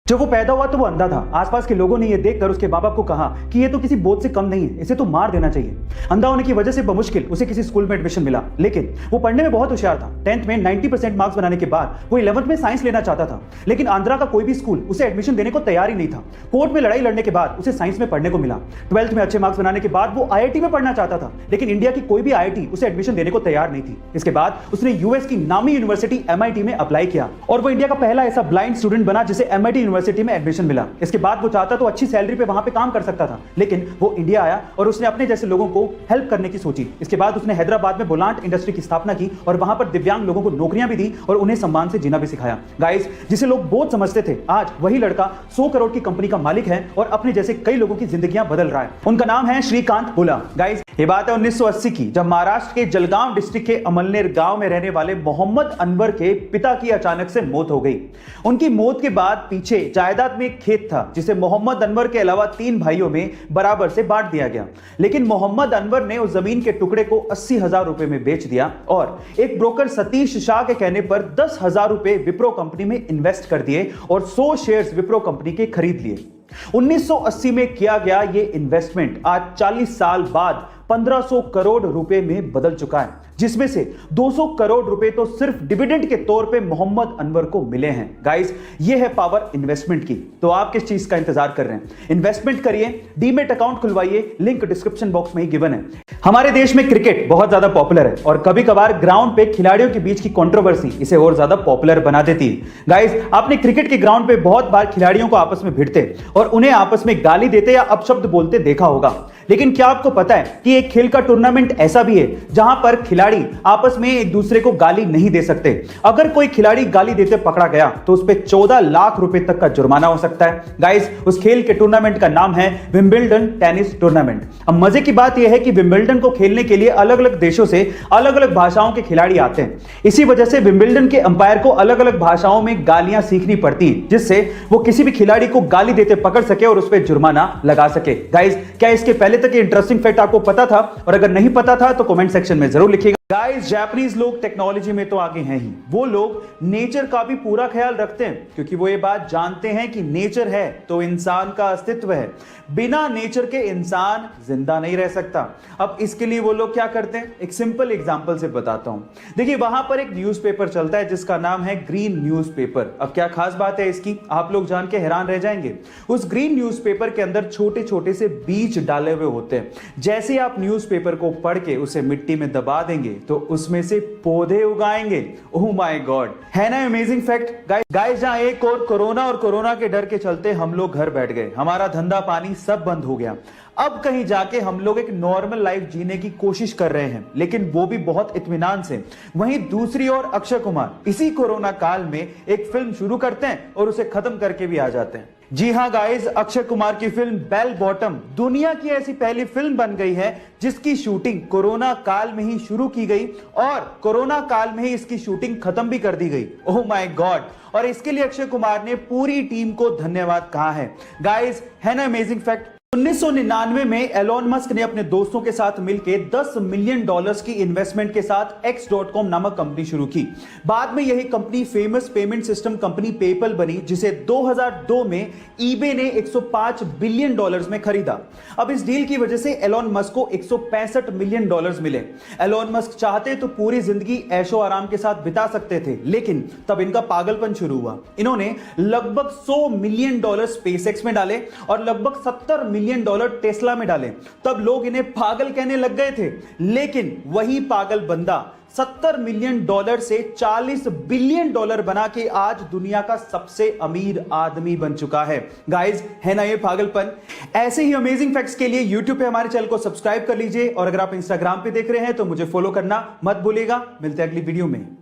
जब वो पैदा हुआ तो वो अंधा था। आसपास के लोगों ने ये देखकर उसके माँ बाप को कहा कि ये तो किसी बोझ से कम नहीं है, इसे तो मार देना चाहिए। अंधा होने की वजह से बमुश्किल उसे किसी स्कूल में एडमिशन मिला, लेकिन वो पढ़ने में बहुत होशियार था। 10th में 90% मार्क्स बनाने के बाद वो 11th में साइंस लेना चाहता था, लेकिन आंध्रा का कोई भी स्कूल उसे एडमिशन देने को तैयार ही नहीं था। कोर्ट में लड़ाई लड़ने के बाद उसे साइंस में पढ़ने को मिला। 12th में अच्छे मार्क्स बनाने के बाद वो IIT में पढ़ना चाहता था, लेकिन इंडिया की कोई भी IIT उसे एडमिशन देने को तैयार नहीं थी। इसके बाद उसने US की नामी यूनिवर्सिटी MIT में अप्लाई किया और वो इंडिया का पहला ऐसा ब्लाइंड स्टूडेंट बना जिसे MIT यूनिवर्सिटी में एडमिशन मिला। इसके बाद वो चाहता तो अच्छी सैलरी पे वहां पे काम कर सकता था, लेकिन वो इंडिया आया और उसने अपने जैसे लोगों को हेल्प करने की सोची। इसके बाद उसने हैदराबाद में बुलांट इंडस्ट्री की स्थापना की और वहां पर दिव्यांग लोगों को नौकरियां भी दी और उन्हें सम्मान से जीना भी सिखाया। गाइस, जिसे लोग बोझ समझते थे, आज वही लड़का 100 करोड़ की कंपनी का मालिक है और अपने जैसे कई लोगों की जिंदगियां बदल रहा है। उनका नाम है श्रीकांत बुला। गाइस, ये बात है 1980 की, जब महाराष्ट्र के जलगांव डिस्ट्रिक्ट के अमलनेर गांव में रहने वाले मोहम्मद अनवर के पिता की अचानक से मौत हो गई। उनकी मौत के बाद पीछे जायदाद में एक खेत था जिसे मोहम्मद अनवर के अलावा 3 भाइयों में बराबर से बांट दिया गया, लेकिन मोहम्मद अनवर ने उस जमीन के टुकड़े को 80,000 रुपए में बेच दिया और एक ब्रोकर सतीश शाह के कहने पर 10,000 रुपए विप्रो कंपनी में इन्वेस्ट कर दिए और 100 शेयर्स विप्रो कंपनी के खरीद लिए। 1980 में किया गया यह इन्वेस्टमेंट आज 40 साल बाद 1500 करोड़ रुपए में बदल चुका है, जिसमें से 200 करोड़ रुपए तो सिर्फ डिविडेंड के तौर पे मोहम्मद अनवर को मिले हैं। गाइस, ये है पावर इन्वेस्टमेंट की। तो आप किस चीज का इंतजार कर रहे हैं? इन्वेस्टमेंट करिए, डीमेट अकाउंट खुलवाइए, लिंक डिस्क्रिप्शन बॉक्स में ही गिवन है। हमारे देश में क्रिकेट बहुत ज्यादा पॉपुलर है और कभी कभार ग्राउंड पे खिलाड़ियों के बीच की कंट्रोवर्सी इसे और ज्यादा पॉपुलर बना देती है। गाइस, आपने क्रिकेट के ग्राउंड पे बहुत बार खिलाड़ियों को आपस में भिड़ते और उन्हें आपस में गाली देते या अपशब्द बोलते देखा होगा, लेकिन क्या आपको पता है कि एक खेल का टूर्नामेंट ऐसा भी है जहां पर खिलाड़ी आपस में एक दूसरे को गाली नहीं दे सकते। अगर कोई खिलाड़ी गाली देते पकड़ा गया तो उस पर 14 लाख रुपए तक का जुर्माना हो सकता है। गाइस, उस खेल के टूर्नामेंट का नाम है विंबलडन टेनिस टूर्नामेंट। अब मजे की बात यह है कि विंबलडन को खेलने के लिए अलग अलग देशों से अलग अलग भाषाओं के खिलाड़ी आते हैं। इसी वजह से विंबलडन के अंपायर को अलग अलग भाषाओं में गालियां सीखनी पड़ती हैं, जिससे वो किसी भी खिलाड़ी को गाली देते पकड़ सके और उस पर जुर्माना लगा सके। गाइस, क्या इसके पहले तक इंटरेस्टिंग फैक्ट आपको पता था? और अगर नहीं पता था तो कमेंट सेक्शन में जरूर लिखिएगा। गाइस, जापानीज लोग टेक्नोलॉजी में तो आगे हैं ही, वो लोग नेचर का भी पूरा ख्याल रखते हैं, क्योंकि वो ये बात जानते हैं कि नेचर है तो इंसान का अस्तित्व है। बिना नेचर के इंसान जिंदा नहीं रह सकता। अब इसके लिए वो लोग क्या करते हैं, एक सिंपल एग्जांपल से बताता हूं। देखिए, वहां पर एक न्यूज़पेपर चलता है जिसका नाम है ग्रीन न्यूज़पेपर। अब क्या खास बात है इसकी, आप लोग जान के हैरान रह जाएंगे। उस ग्रीन न्यूज़पेपर के अंदर छोटे छोटे से बीज डाले हुए होते हैं। जैसे आप न्यूज़पेपर को पढ़ के उसे मिट्टी में दबा देंगे तो उसमें से पौधे उगाएंगे। ओह माय गॉड, है ना अमेजिंग फैक्ट। गाइस, जहां एक और कोरोना के डर के चलते हम लोग घर बैठ गए, हमारा धंधा पानी सब बंद हो गया। अब कहीं जाके हम लोग एक नॉर्मल लाइफ जीने की कोशिश कर रहे हैं, लेकिन वो भी बहुत इत्मीनान से। वहीं दूसरी ओर अक्षय कुमार इसी कोरोना काल में एक फिल्म शुरू करते हैं और उसे खत्म करके भी आ जाते हैं। जी हां गाइस, अक्षय कुमार की फिल्म बेल बॉटम दुनिया की ऐसी पहली फिल्म बन गई है जिसकी शूटिंग कोरोना काल में ही शुरू की गई और कोरोना काल में ही इसकी शूटिंग खत्म भी कर दी गई। ओह माय गॉड, और इसके लिए अक्षय कुमार ने पूरी टीम को धन्यवाद कहा है। गाइस, है ना अमेजिंग फैक्ट। 1999 में एलोन मस्क ने अपने दोस्तों के साथ मिलकर $10 मिलियन की इन्वेस्टमेंट के साथ X.com नामक कंपनी शुरू की। बाद में यही company famous payment system company PayPal बनी, जिसे 2002 में eBay ने $105 बिलियन में खरीदा। अब इस डील की वजह से एलोन मस्क को $165 मिलियन मिले। एलोन मस्क चाहते तो पूरी जिंदगी ऐशो आराम के साथ बिता सकते थे, लेकिन तब इनका पागलपन शुरू हुआ। इन्होंने लगभग $100 मिलियन SpaceX में डाले और लगभग $70 मिलियन टेस्ला में डाले। तब लोग इन्हें पागल कहने लग गए थे, लेकिन वही पागल बंदा $70 मिलियन से $40 बिलियन बना के आज दुनिया का सबसे अमीर आदमी बन चुका है। गाइस, है ना ये पागलपन। ऐसे ही अमेजिंग फैक्ट्स के लिए YouTube पे हमारे चैनल को सब्सक्राइब कर लीजिए और अगर आप Instagram पे देख रहे हैं तो मुझे फॉलो करना मत भूलिएगा। मिलते हैं अगली वीडियो में।